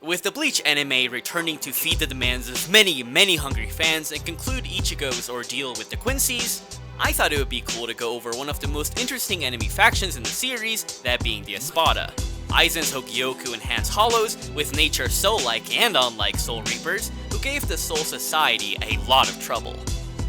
With the Bleach anime returning to feed the demands of many hungry fans and conclude Ichigo's ordeal with the Quincies, I thought it would be cool to go over one of the most interesting enemy factions in the series, that being the Espada. Aizen's Hokyoku enhanced hollows, with nature so like and unlike Soul Reapers, who gave the Soul Society a lot of trouble.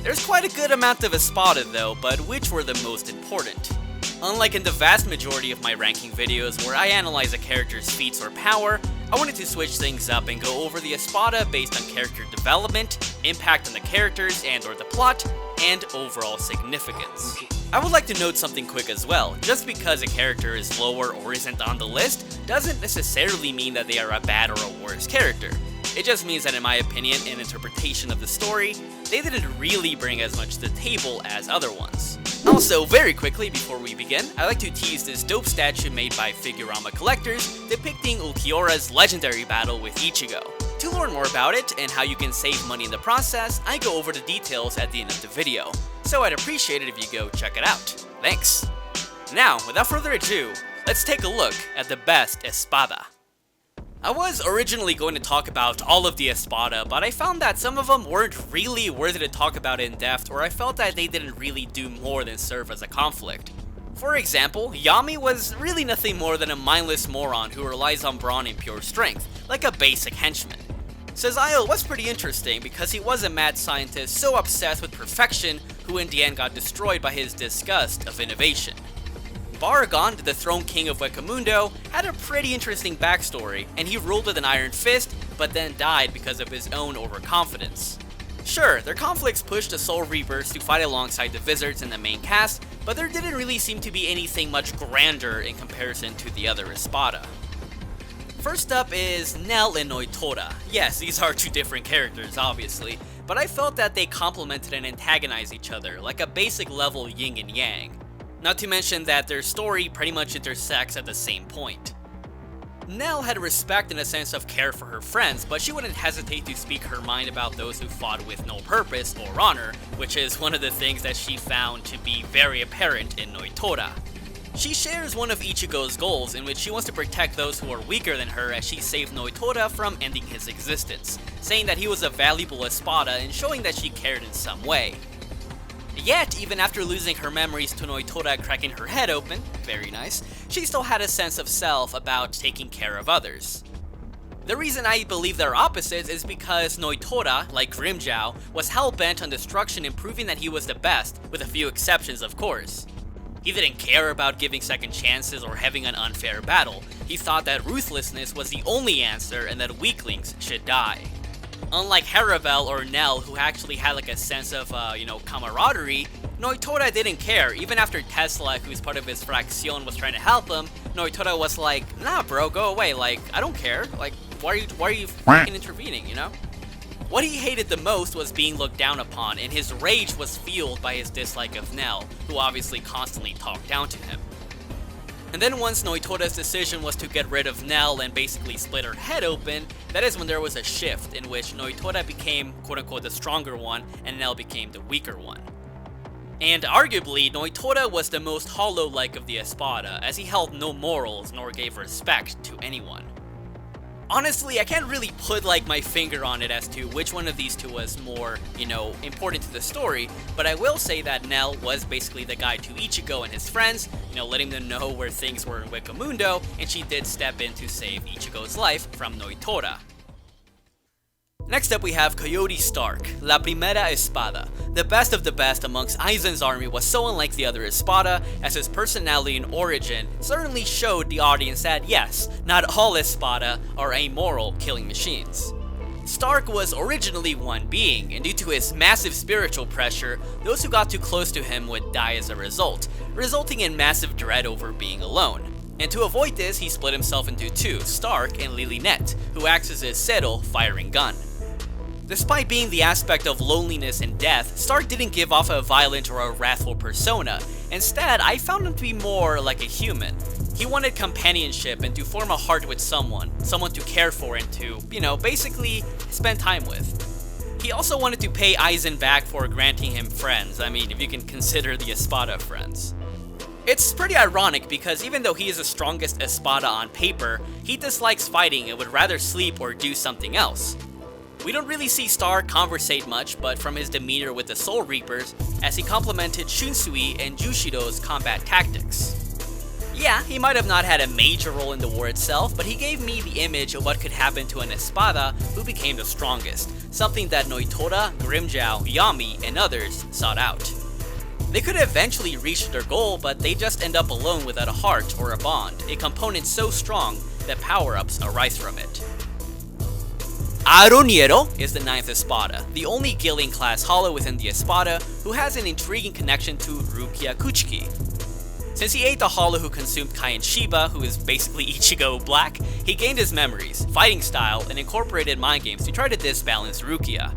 There's quite a good amount of Espada though, but which were the most important? Unlike in the vast majority of my ranking videos where I analyze a character's feats or power, I wanted to switch things up and go over the Espada based on character development, impact on the characters and or the plot, and overall significance. I would like to note something quick as well. Just because a character is lower or isn't on the list, doesn't necessarily mean that they are a bad or a worse character. It just means that in my opinion and interpretation of the story, they didn't really bring as much to the table as other ones. Also, very quickly before we begin, I'd like to tease this dope statue made by Figurama collectors depicting Ukiyora's legendary battle with Ichigo. To learn more about it and how you can save money in the process, I go over the details at the end of the video, so I'd appreciate it if you go check it out. Thanks! Now, without further ado, let's take a look at the best Espada. I was originally going to talk about all of the Espada, but I found that some of them weren't really worthy to talk about in depth, or I felt that they didn't really do more than serve as a conflict. For example, Yami was really nothing more than a mindless moron who relies on brawn and pure strength, like a basic henchman. Zhao was pretty interesting because he was a mad scientist so obsessed with perfection who in the end got destroyed by his disgust of innovation. Baragon, the Throne King of Wekamundo, had a pretty interesting backstory, and he ruled with an iron fist, but then died because of his own overconfidence. Sure, their conflicts pushed the Soul Reapers to fight alongside the Wizards in the main cast, but there didn't really seem to be anything much grander in comparison to the other Espada. First up is Nell and Noitora. Yes, these are two different characters, obviously, but I felt that they complemented and antagonized each other, like a basic level yin and yang. Not to mention that their story pretty much intersects at the same point. Nell had respect and a sense of care for her friends, but she wouldn't hesitate to speak her mind about those who fought with no purpose or honor, which is one of the things that she found to be very apparent in Noitora. She shares one of Ichigo's goals in which she wants to protect those who are weaker than her as she saved Noitora from ending his existence, saying that he was a valuable Espada and showing that she cared in some way. Yet, even after losing her memories to Noitora cracking her head open, very nice, she still had a sense of self about taking care of others. The reason I believe they're opposites is because Noitora, like Grimmjow, was hell-bent on destruction and proving that he was the best, with a few exceptions of course. He didn't care about giving second chances or having an unfair battle. He thought that ruthlessness was the only answer and that weaklings should die. Unlike Haravel or Nell, who actually had like a sense of, camaraderie, Noitora didn't care. Even after Tesla, who's part of his fraction, was trying to help him, Noitora was like, nah bro, go away, like, I don't care, like, why are you fucking intervening, you know? What he hated the most was being looked down upon, and his rage was fueled by his dislike of Nell, who obviously constantly talked down to him. And then once Noitora's decision was to get rid of Nell and basically split her head open, that is when there was a shift in which Noitora became quote-unquote the stronger one and Nell became the weaker one. And arguably, Noitora was the most hollow-like of the Espada, as he held no morals nor gave respect to anyone. Honestly, I can't really put like my finger on it as to which one of these two was more, important to the story, but I will say that Nell was basically the guide to Ichigo and his friends, letting them know where things were in Wekamundo, and she did step in to save Ichigo's life from Noitora. Next up we have Coyote Stark, La Primera Espada. The best of the best amongst Aizen's army was so unlike the other Espada, as his personality and origin certainly showed the audience that yes, not all Espada are amoral killing machines. Stark was originally one being, and due to his massive spiritual pressure, those who got too close to him would die as a result, resulting in massive dread over being alone. And to avoid this, he split himself into two, Stark and Lilinette, who acts as his Zero firing gun. Despite being the aspect of loneliness and death, Stark didn't give off a violent or a wrathful persona. Instead, I found him to be more like a human. He wanted companionship and to form a heart with someone to care for and to, basically spend time with. He also wanted to pay Aizen back for granting him friends, I mean, if you can consider the Espada friends. It's pretty ironic because even though he is the strongest Espada on paper, he dislikes fighting and would rather sleep or do something else. We don't really see Star conversate much, but from his demeanor with the Soul Reapers, as he complimented Shunsui and Jushido's combat tactics. Yeah, he might have not had a major role in the war itself, but he gave me the image of what could happen to an Espada who became the strongest, something that Noitora, Grimmjow, Yami, and others sought out. They could eventually reach their goal, but they just end up alone without a heart or a bond, a component so strong that power-ups arise from it. Aruniero is the 9th Espada, the only Gillian class hollow within the Espada who has an intriguing connection to Rukia Kuchiki. Since he ate the hollow who consumed Kaien Shiba, who is basically Ichigo Black, he gained his memories, fighting style, and incorporated mind games to try to disbalance Rukia.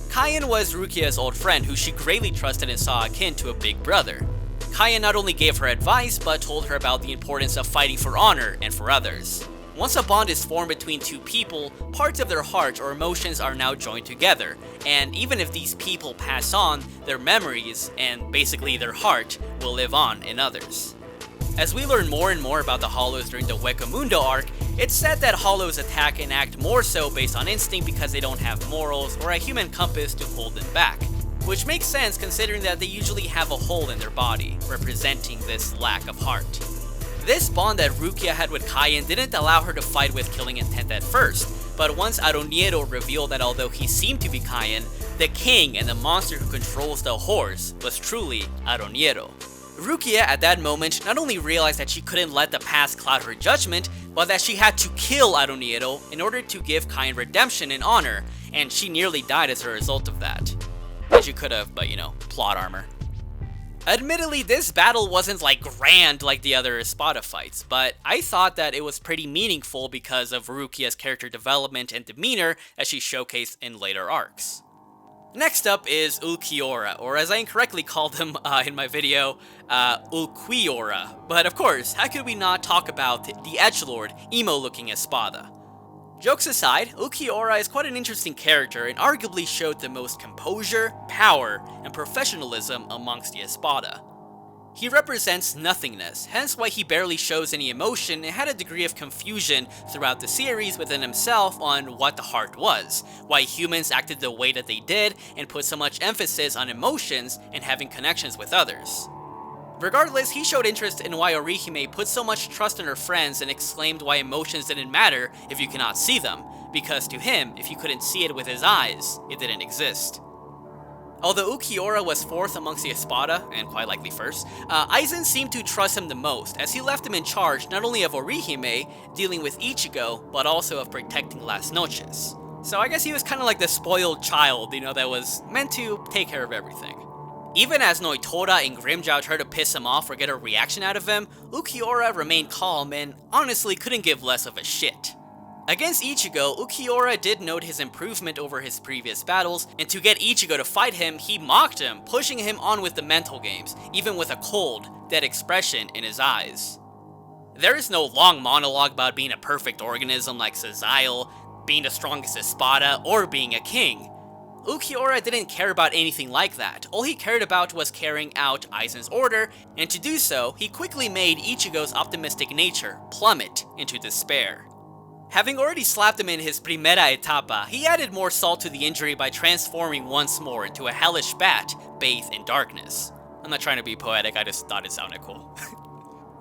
Kaien was Rukia's old friend who she greatly trusted and saw akin to a big brother. Kaien not only gave her advice, but told her about the importance of fighting for honor and for others. Once a bond is formed between two people, parts of their heart or emotions are now joined together, and even if these people pass on, their memories, and basically their heart, will live on in others. As we learn more and more about the Hollows during the Wekamundo arc, it's said that Hollows attack and act more so based on instinct because they don't have morals or a human compass to hold them back. Which makes sense considering that they usually have a hole in their body, representing this lack of heart. This bond that Rukia had with Kaien didn't allow her to fight with killing intent at first, but once Aaroniero revealed that although he seemed to be Kaien, the king and the monster who controls the horse was truly Aaroniero. Rukia at that moment not only realized that she couldn't let the past cloud her judgment, but that she had to kill Aaroniero in order to give Kaien redemption and honor, and she nearly died as a result of that. And she could have, but plot armor. Admittedly, this battle wasn't grand like the other Espada fights, but I thought that it was pretty meaningful because of Rukia's character development and demeanor as she showcased in later arcs. Next up is Ukiyora, or as I incorrectly called him in my video, Ulquiorra. But of course, how could we not talk about the edgelord, emo-looking Espada? Jokes aside, Ukiyora is quite an interesting character and arguably showed the most composure, power, and professionalism amongst the Espada. He represents nothingness, hence why he barely shows any emotion and had a degree of confusion throughout the series within himself on what the heart was, why humans acted the way that they did, and put so much emphasis on emotions and having connections with others. Regardless, he showed interest in why Orihime put so much trust in her friends and exclaimed why emotions didn't matter if you cannot see them, because to him, if you couldn't see it with his eyes, it didn't exist. Although Ukiyora was 4th amongst the Espada, and quite likely 1st, Aizen seemed to trust him the most, as he left him in charge not only of Orihime, dealing with Ichigo, but also of protecting Las Noches. So I guess he was kinda like the spoiled child, that was meant to take care of everything. Even as Noitora and Grimmjow tried to piss him off or get a reaction out of him, Ukiyora remained calm and honestly couldn't give less of a shit. Against Ichigo, Ukiyora did note his improvement over his previous battles, and to get Ichigo to fight him, he mocked him, pushing him on with the mental games, even with a cold, dead expression in his eyes. There is no long monologue about being a perfect organism like Zhao, being the strongest Espada, or being a king. Ukiyora didn't care about anything like that. All he cared about was carrying out Aizen's order, and to do so, he quickly made Ichigo's optimistic nature plummet into despair. Having already slapped him in his primera etapa, he added more salt to the injury by transforming once more into a hellish bat bathed in darkness. I'm not trying to be poetic, I just thought it sounded cool.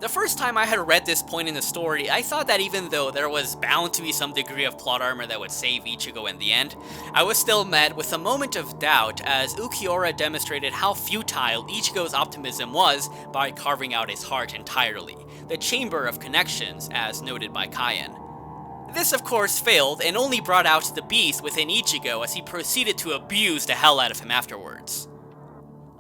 The first time I had read this point in the story, I thought that even though there was bound to be some degree of plot armor that would save Ichigo in the end, I was still met with a moment of doubt as Ukiyora demonstrated how futile Ichigo's optimism was by carving out his heart entirely, the chamber of connections as noted by Kaien. This of course failed and only brought out the beast within Ichigo as he proceeded to abuse the hell out of him afterwards.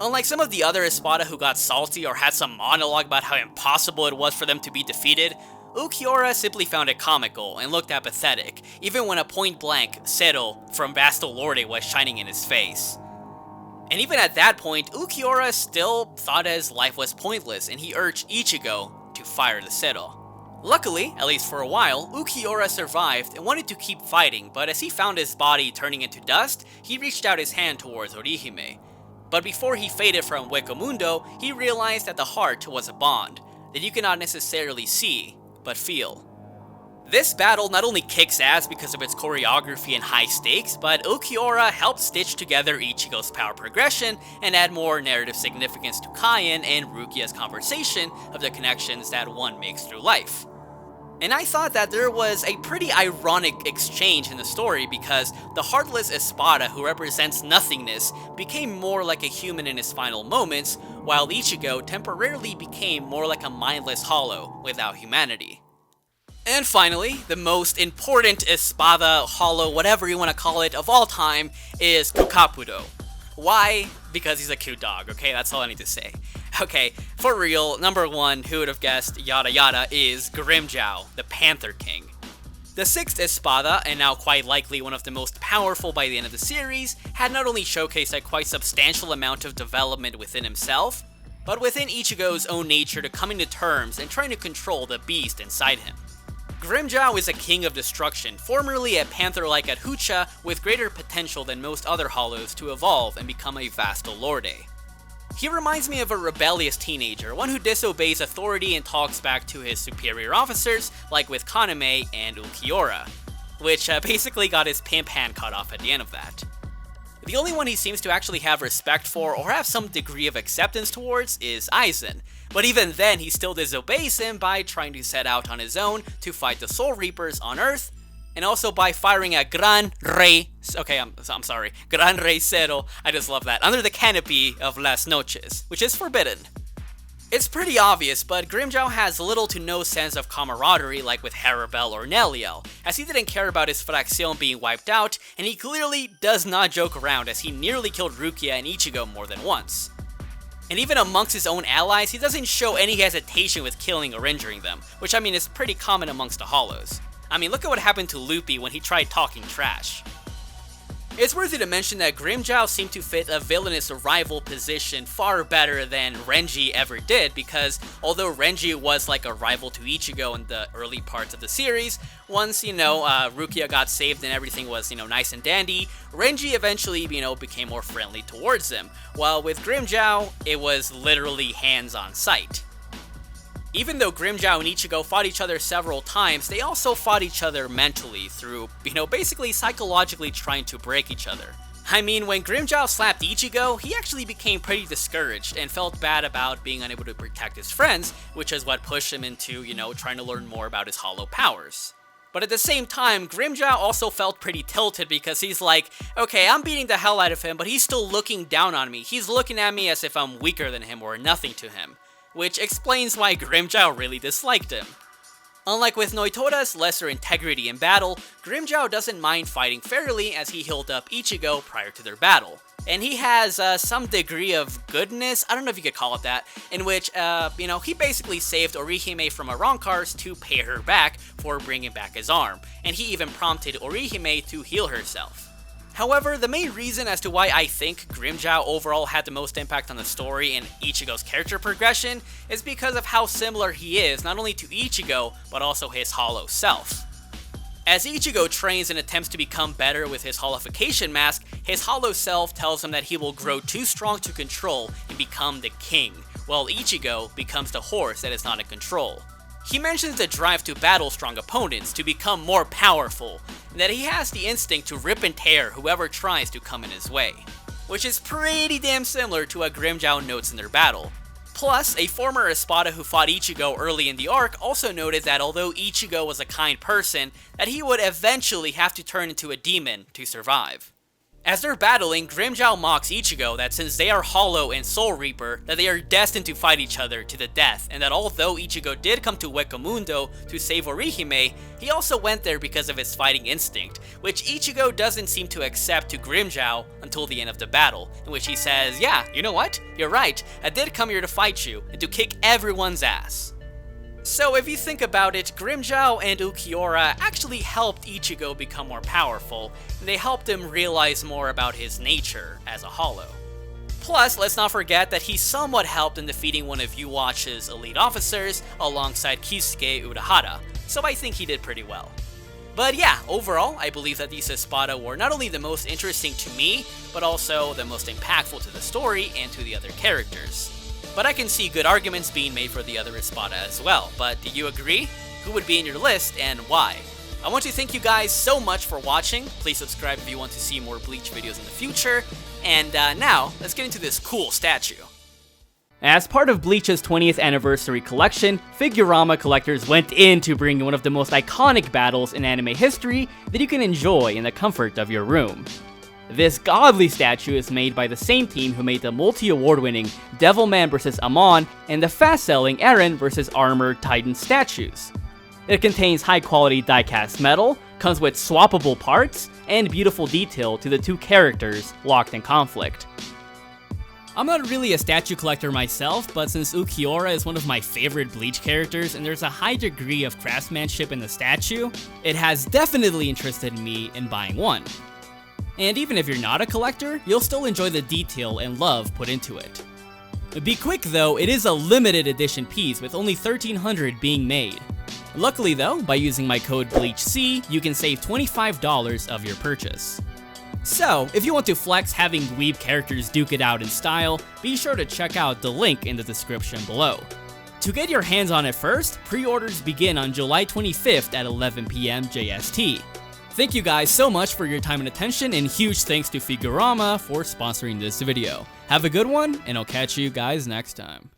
Unlike some of the other Espada who got salty or had some monologue about how impossible it was for them to be defeated, Ukiyora simply found it comical and looked apathetic, even when a point-blank Zero from Vasto Lorde was shining in his face. And even at that point, Ukiyora still thought his life was pointless and he urged Ichigo to fire the Zero. Luckily, at least for a while, Ukiyora survived and wanted to keep fighting, but as he found his body turning into dust, he reached out his hand towards Orihime. But before he faded from Wakamundo, he realized that the heart was a bond that you cannot necessarily see, but feel. This battle not only kicks ass because of its choreography and high stakes, but Ukiyora helped stitch together Ichigo's power progression and add more narrative significance to Kaien and Rukia's conversation of the connections that one makes through life. And I thought that there was a pretty ironic exchange in the story because the heartless Espada, who represents nothingness, became more like a human in his final moments, while Ichigo temporarily became more like a mindless hollow without humanity. And finally, the most important Espada, hollow, whatever you want to call it, of all time is Kukapudo. Why? Because he's a cute dog, okay? That's all I need to say. Okay, for real, number one, who would have guessed, yada yada, is Grimmjow, the Panther King. The sixth Espada, and now quite likely one of the most powerful by the end of the series, had not only showcased a quite substantial amount of development within himself, but within Ichigo's own nature to coming to terms and trying to control the beast inside him. Grimmjow is a king of destruction, formerly a panther-like Adhucha with greater potential than most other hollows to evolve and become a Vasto Lorde. He reminds me of a rebellious teenager, one who disobeys authority and talks back to his superior officers, like with Kaname and Ukiyora, which basically got his pimp hand cut off at the end of that. The only one he seems to actually have respect for or have some degree of acceptance towards is Aizen, but even then he still disobeys him by trying to set out on his own to fight the Soul Reapers on Earth, and also by firing a Gran Rey, Gran Rey Cero, I just love that, under the canopy of Las Noches, which is forbidden. It's pretty obvious, but Grimmjow has little to no sense of camaraderie like with Harabel or Nelliel, as he didn't care about his Fracción being wiped out, and he clearly does not joke around as he nearly killed Rukia and Ichigo more than once. And even amongst his own allies, he doesn't show any hesitation with killing or injuring them, which I mean is pretty common amongst the hollows. I mean, look at what happened to Luffy when he tried talking trash. It's worthy to mention that Grimmjow seemed to fit a villainous rival position far better than Renji ever did, because although Renji was like a rival to Ichigo in the early parts of the series, once, Rukia got saved and everything was, nice and dandy, Renji eventually, became more friendly towards him, while with Grimmjow, it was literally hands on sight. Even though Grimmjow and Ichigo fought each other several times, they also fought each other mentally through, basically psychologically trying to break each other. I mean, when Grimmjow slapped Ichigo, he actually became pretty discouraged and felt bad about being unable to protect his friends, which is what pushed him into, trying to learn more about his hollow powers. But at the same time, Grimmjow also felt pretty tilted because he's like, okay, I'm beating the hell out of him, but he's still looking down on me. He's looking at me as if I'm weaker than him or nothing to him, which explains why Grimmjow really disliked him. Unlike with Noitora's lesser integrity in battle, Grimmjow doesn't mind fighting fairly as he healed up Ichigo prior to their battle. And he has some degree of goodness, I don't know if you could call it that, in which, he basically saved Orihime from Arrancar's to pay her back for bringing back his arm, and he even prompted Orihime to heal herself. However, the main reason as to why I think Grimmjow overall had the most impact on the story and Ichigo's character progression is because of how similar he is not only to Ichigo, but also his hollow self. As Ichigo trains and attempts to become better with his hollification mask, his hollow self tells him that he will grow too strong to control and become the king, while Ichigo becomes the horse that is not in control. He mentions the drive to battle strong opponents to become more powerful, and that he has the instinct to rip and tear whoever tries to come in his way, which is pretty damn similar to what Grimmjow notes in their battle. Plus, a former Espada who fought Ichigo early in the arc also noted that although Ichigo was a kind person, that he would eventually have to turn into a demon to survive. As they're battling, Grimmjow mocks Ichigo that since they are Hollow and Soul Reaper, that they are destined to fight each other to the death, and that although Ichigo did come to Wakamundo to save Orihime, he also went there because of his fighting instinct, which Ichigo doesn't seem to accept to Grimmjow until the end of the battle, in which he says, yeah, you know what? You're right, I did come here to fight you, and to kick everyone's ass. So if you think about it, Grimmjow and Ukiyora actually helped Ichigo become more powerful, and they helped him realize more about his nature as a Hollow. Plus, let's not forget that he somewhat helped in defeating one of Yhwach's elite officers alongside Kisuke Urahara, so I think he did pretty well. But yeah, overall, I believe that these Espada were not only the most interesting to me, but also the most impactful to the story and to the other characters. But I can see good arguments being made for the other Espada as well, but do you agree? Who would be in your list and why? I want to thank you guys so much for watching. Please subscribe if you want to see more Bleach videos in the future. And now, let's get into this cool statue. As part of Bleach's 20th anniversary collection, Figurama collectors went in to bring one of the most iconic battles in anime history that you can enjoy in the comfort of your room. This godly statue is made by the same team who made the multi-award-winning Devilman vs. Amon and the fast-selling Eren vs. Armored Titan statues. It contains high-quality die-cast metal, comes with swappable parts, and beautiful detail to the two characters locked in conflict. I'm not really a statue collector myself, but since Ukiyora is one of my favorite Bleach characters and there's a high degree of craftsmanship in the statue, it has definitely interested me in buying one. And even if you're not a collector, you'll still enjoy the detail and love put into it. Be quick though, it is a limited edition piece with only 1,300 being made. Luckily though, by using my code BLEACHC, you can save $25 of your purchase. So, if you want to flex having weeb characters duke it out in style, be sure to check out the link in the description below. To get your hands on it first, pre-orders begin on July 25th at 11 PM JST. Thank you guys so much for your time and attention, and huge thanks to Figurama for sponsoring this video. Have a good one, and I'll catch you guys next time.